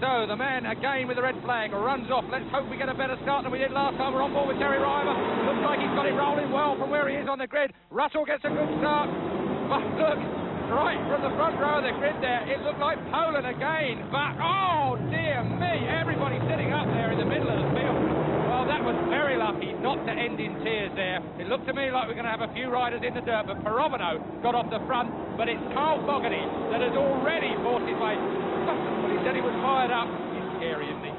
So the man again with the red flag runs off. Let's hope we get a better start than we did last time. We're on board with Terry Rymer. Looks like he's got it rolling well from where he is on the grid. Russell gets a good start. But look, right from the front row of the grid there, it looked like Poland again. But oh dear me, everybody sitting up there in the middle of the field. Well, that was very lucky not to end in tears there. It looked to me like we're going to have a few riders in the dirt, but Pirovano got off the front. But it's Carl Fogarty that has already forced his way. But he said he was fired up. He's scary, isn't he?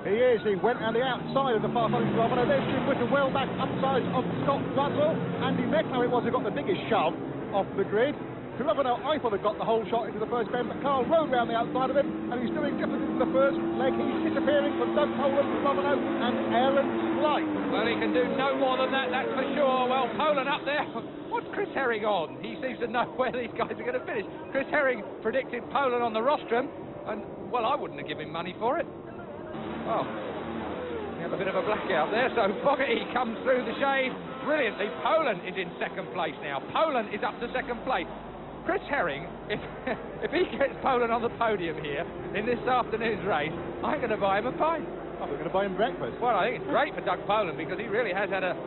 He is. He went on the outside of the far side of Pirovano. There's Jim Whitham well back upside of Scott Russell. Andy Meclow it was who got the biggest shove off the grid. Pirovano, I thought, had got the whole shot into the first bend, but Carl rode round the outside of him, and he's doing different in the first leg. He's disappearing from Doug Poland, Pirovano, and Aaron Slight. Well, he can do no more than that, that's for sure. Well, Poland up there. What's Chris Herring on? He seems to know where these guys are going to finish. Chris Herring predicted Poland on the rostrum, and, well, I wouldn't have given money for it. Oh, we have a bit of a blackout there, so Fogarty comes through the shade brilliantly. Poland is in second place now. Poland is up to second place. Chris Herring, if he gets Poland on the podium here in this afternoon's race, I'm going to buy him a pint. Oh, we're going to buy him breakfast. Well, I think it's great for Doug Poland because he really has had a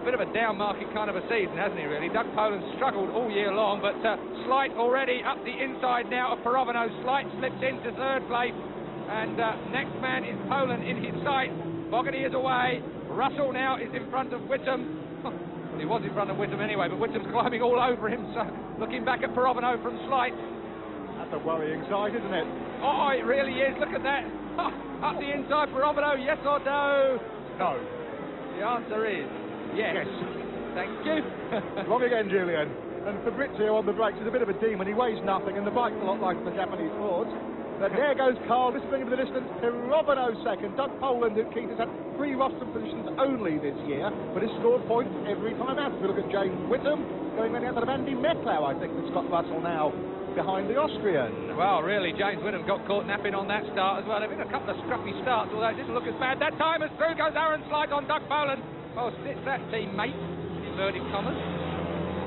bit of a down market kind of a season, hasn't he, really? Doug Poland struggled all year long, but Slight already up the inside now of Pirovano. Slight slips into third place, and next man is Poland in his sight. Fogarty is away. Russell now is in front of Whitham. He was in front of Whitham anyway, but Whitham's climbing all over him, so looking back at Pirovano from Slight. That's a worrying sight, isn't it? Oh, it really is. Look at that. Up the inside, Pirovano, yes or no? No. The answer is yes. Thank you. Wrong again, Julian. And Fabrizio on the brakes is a bit of a demon. He weighs nothing, and the bike's a lot like the Japanese Fords. But there goes Carl, disappearing into the distance. Pirovano second. Doug Poland, who Keith has had 3 rostrum positions only this year, but has scored points every time out. If we look at James Whitham, going on the outside of Andy Meclow, I think, with Scott Russell now behind the Austrian. Well, really, James Whitham got caught napping on that start as well. There have been a couple of scruffy starts, although it didn't look as bad. That time as through goes Aaron Slight on Doug Poland. Oh, sits that teammate, inverted commas.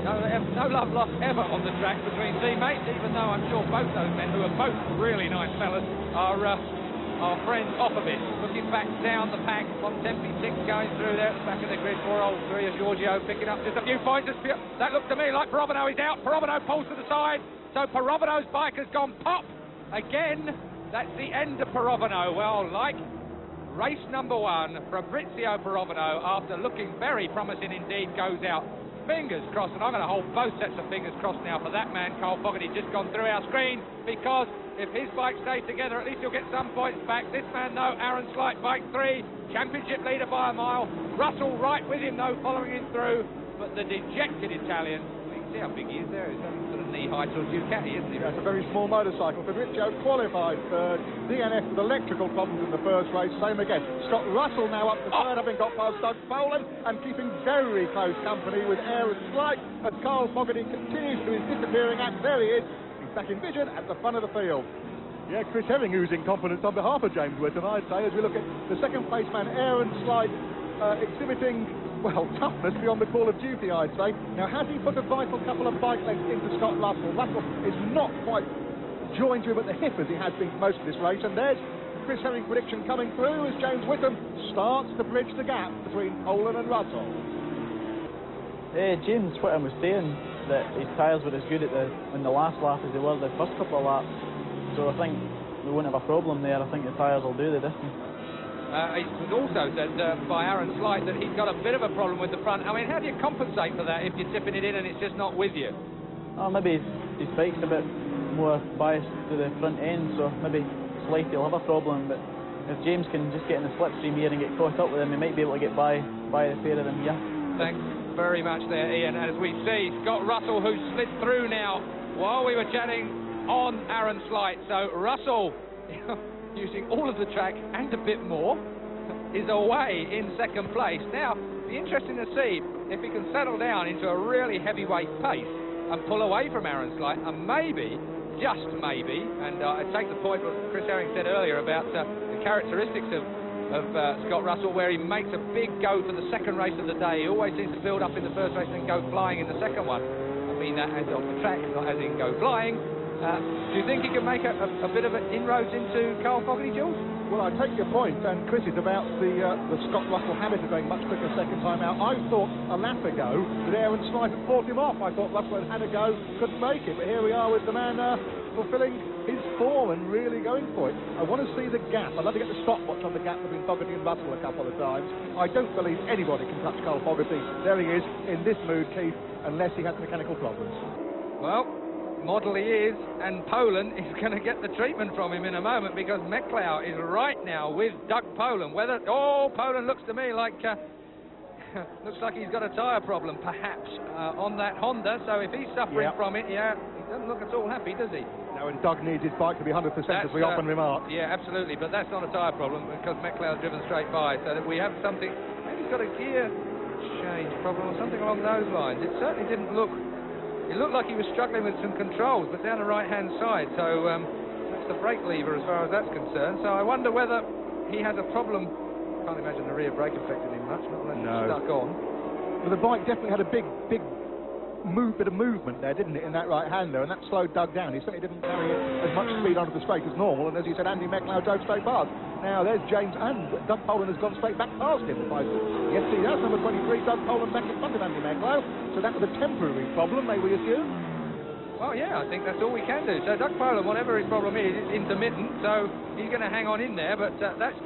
No love lost ever on the track between teammates, even though I'm sure both those men, who are both really nice fellas, are friends off a bit. Looking back down the pack, Tempe 6 going through there at the back of the grid. Poor old Tria Giorgio picking up just a few points. That looked to me like Pirovano is out. Pirovano pulls to the side, so Pirovano's bike has gone pop again. That's the end of Pirovano. Well, like race number 1, Fabrizio Pirovano, after looking very promising indeed, goes out. Fingers crossed, and I'm going to hold both sets of fingers crossed now for that man, Carl Fogarty, just gone through our screen, because if his bike stays together, at least he'll get some points back. This man, though, Aaron Slight, bike 3, championship leader by a mile. Russell right with him, though, following him through, but the dejected Italian, you can see how big he is there. He's only sort of knee-high to a Ducati, isn't he? Yeah, it's a very small motorcycle. Fabrizio qualified third. DNF with electrical problems in the first race. Same again. Scott Russell now up to third, having got past Doug Poland and keeping very close company with Aaron Slight. And Carl Fogarty continues to his disappearing act. There he is. He's back in vision at the front of the field. Yeah, Chris Herring oozing confidence on behalf of James Whitham, I'd say, as we look at the second place man, Aaron Slight, exhibiting, well, toughness beyond the call of duty, I'd say. Now, has he put a vital couple of bike lengths into Scott Russell? Russell is not quite joined to him at the hip as he has been for most of this race, and there's Chris Herring prediction coming through as James Whitham starts to bridge the gap between Poland and Russell. James Whitham was saying that his tyres were as good in the last lap as they were the first couple of laps, so I think we won't have a problem there. I think the tyres will do the distance. It was also said by Aaron Slight that he's got a bit of a problem with the front. I mean, how do you compensate for that if you're tipping it in and it's just not with you? Oh, maybe his bike's a bit more biased to the front end, so maybe Slight will have a problem, but if James can just get in the slipstream here and get caught up with him, he might be able to get by the pair of them here. Thanks very much there, Ian. As we see, Scott Russell, who slid through now while we were chatting on Aaron Slight. So Russell, using all of the track and a bit more, is away in second place. Now, it'll be interesting to see if he can settle down into a really heavyweight pace and pull away from Aaron Slight, and maybe, just maybe, and I take the point what Chris Herring said earlier about the characteristics of Scott Russell, where he makes a big go for the second race of the day. He always seems to build up in the first race and go flying in the second one. I mean that as on the track, not as in go flying. Do you think he can make a bit of an inroads into Carl Fogarty, Jules? Well, I take your point, and Chris, is about the Scott Russell habit of going much quicker second time out. I thought a lap ago that Aaron Slight had fought him off. I thought Russell had a go, couldn't make it, but here we are with the man fulfilling his form and really going for it. I want to see the gap. I'd love to get the stopwatch on the gap between Fogarty and Russell a couple of times. I don't believe anybody can touch Carl Fogarty. There he is, in this mood, Keith, unless he has mechanical problems. Well, model he is, and Poland is going to get the treatment from him in a moment, because Meclau is right now with Doug Poland. Poland looks to me like looks like he's got a tyre problem, perhaps, on that Honda. So if he's suffering from it, he doesn't look at all happy, does he? No, and Doug needs his bike to be 100%, as we often remark. Yeah, absolutely, but that's not a tyre problem, because Meclau's driven straight by, so that we have something. Maybe he's got a gear change problem or something along those lines. It certainly didn't look. It looked like he was struggling with some controls, but down the right-hand side, so that's the brake lever as far as that's concerned. So I wonder whether he has a problem. Can't imagine the rear brake affected him much, not unless it's stuck on. Well, the bike definitely had a bit of movement there, didn't it, in that right-hander, and that slowed Doug down. He certainly didn't carry as much speed onto the straight as normal, and as you said, Andy Meclau drove straight past. Now, there's James, and Doug Poland has gone straight back past him. Yes, he has. Number 23, Doug Poland, back in front of Andy Meclau. So that was a temporary problem, may we assume? Well, yeah, I think that's all we can do. So Doug Poland, whatever his problem is, it's intermittent, so he's going to hang on in there, but that's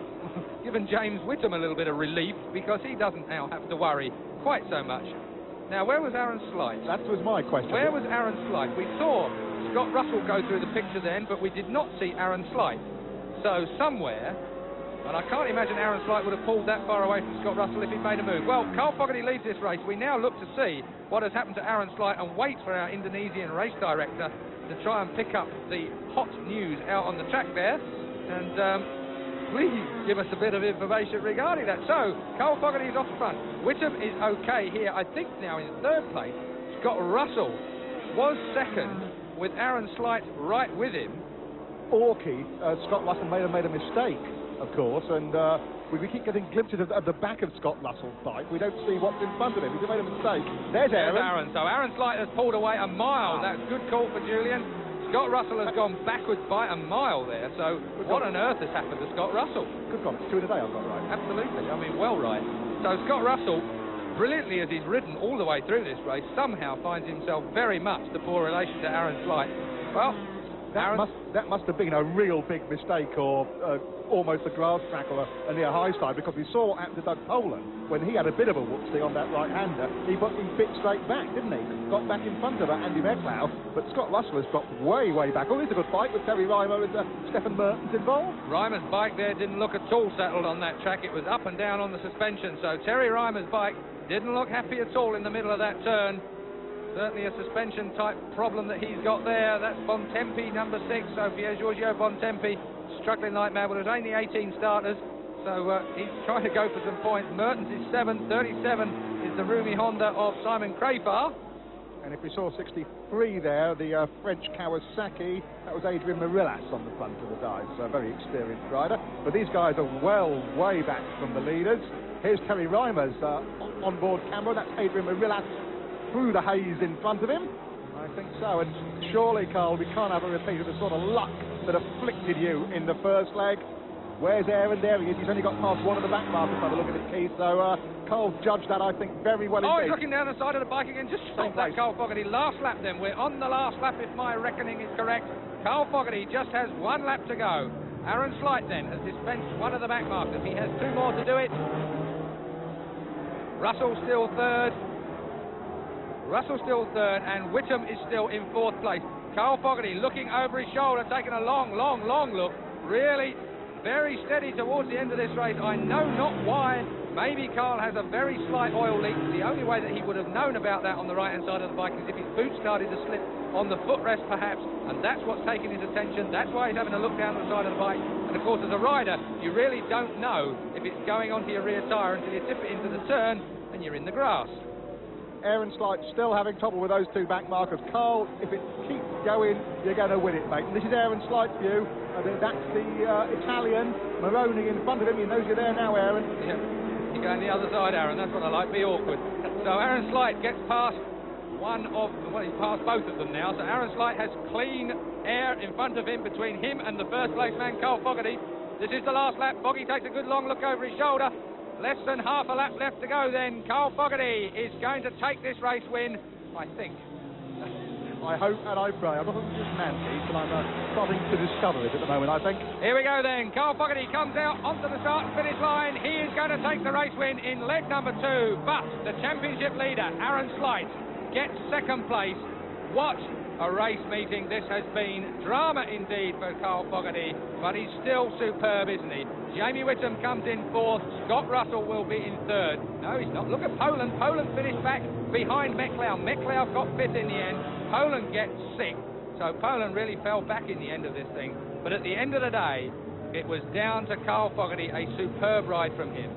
given James Whitham a little bit of relief, because he doesn't now have to worry quite so much. Now, where was Aaron Slight? That was my question. Where was Aaron Slight? We saw Scott Russell go through the picture then, but we did not see Aaron Slight. So somewhere, and I can't imagine Aaron Slight would have pulled that far away from Scott Russell if he'd made a move. Well, Carl Fogarty leads this race. We now look to see what has happened to Aaron Slight and wait for our Indonesian race director to try and pick up the hot news out on the track there. And please give us a bit of information regarding that. So, Carl Fogarty is off the front. Whitham is okay here, I think now in third place. Scott Russell was second with Aaron Slight right with him. Scott Russell may have made a mistake, of course, and we keep getting glimpses of the back of Scott Russell's bike. We don't see what's in front of him. He's made a mistake. There's Aaron. So Aaron Slight has pulled away a mile. That's good call for Julian. Scott Russell has gone backwards by a mile there, so what on earth has happened to Scott Russell? Good God, it's 2 in a day I've got right. Absolutely, I mean, well right. So Scott Russell, brilliantly as he's ridden all the way through this race, somehow finds himself very much the poor relation to Aaron Slight. Well, that must have been a real big mistake, or almost a grass track or a near high side, because we saw at the Doug Poland when he had a bit of a whoopsie on that right-hander, he bit straight back, didn't he? Got back in front of Andy Meclau, but Scott Russell has dropped way back. Oh, it's a good fight with Terry Reimer and Stefan Mertens involved. Reimer's bike there didn't look at all settled on that track. It was up and down on the suspension, so Terry Reimer's bike didn't look happy at all in the middle of that turn. Certainly a suspension type problem that he's got there. That's Bontempi, number 6, so Pier Giorgio Bontempi struggling like mad. Well, there's only 18 starters, so he's trying to go for some points. Mertens is 7th, 37 is the roomy Honda of Simon Crafar. And if we saw 63 there, the French Kawasaki, that was Adrian Marillas on the front of the dive, so a very experienced rider. But these guys are way back from the leaders. Here's Terry Reimer's onboard camera. That's Adrian Marillas through the haze in front of him. I think so. And surely, Carl, we can't have a repeat of the sort of luck that afflicted you in the first leg. Where's Aaron? There he is. He's only got past one of the back markers by the look of his keys. So Carl judged that, I think, very well indeed. He's looking down the side of the bike again. Just stop that, Carl Fogarty. Last lap then. We're on the last lap if my reckoning is correct. Carl Fogarty just has 1 lap to go. Aaron Slight then has dispensed one of the back markers. He has 2 more to do it. Russell still third. And Whitham is still in 4th place. Carl Fogarty looking over his shoulder, taking a long look. Really very steady towards the end of this race. I know not why. Maybe Carl has a very slight oil leak. The only way that he would have known about that on the right-hand side of the bike is if his boot started to slip on the footrest, perhaps, and that's what's taking his attention. That's why he's having a look down the side of the bike. And of course, as a rider, you really don't know if it's going onto your rear tyre until you tip it into the turn and you're in the grass. Aaron Slight still having trouble with those 2 back markers. Carl, if it keeps going, you're going to win it, mate. And this is Aaron Slight's view. I think that's the Italian, Moroni in front of him. He knows you're there now, Aaron. Yeah, you're going the other side, Aaron. That's what I like. Be awkward. So Aaron Slight gets past he's passed both of them now. So Aaron Slight has clean air in front of him, between him and the first place man, Carl Fogarty. This is the last lap. Foggy takes a good long look over his shoulder. Less than half a lap left to go then. Carl Fogarty is going to take this race win, I think. I hope and I pray. I'm not just Nancy, but I'm starting to discover it at the moment, I think. Here we go then. Carl Fogarty comes out onto the start and finish line. He is going to take the race win in leg number 2. But the championship leader, Aaron Slight, gets second place. What a race meeting this has been. Drama indeed for Carl Fogarty, but he's still superb, isn't he? Jamie Whitham comes in 4th. Scott Russell will be in 3rd. No, he's not. Look at Poland. Poland finished back behind McLeod. McLeod got 5th in the end. Poland gets 6th. So Poland really fell back in the end of this thing. But at the end of the day, it was down to Carl Fogarty, a superb ride from him.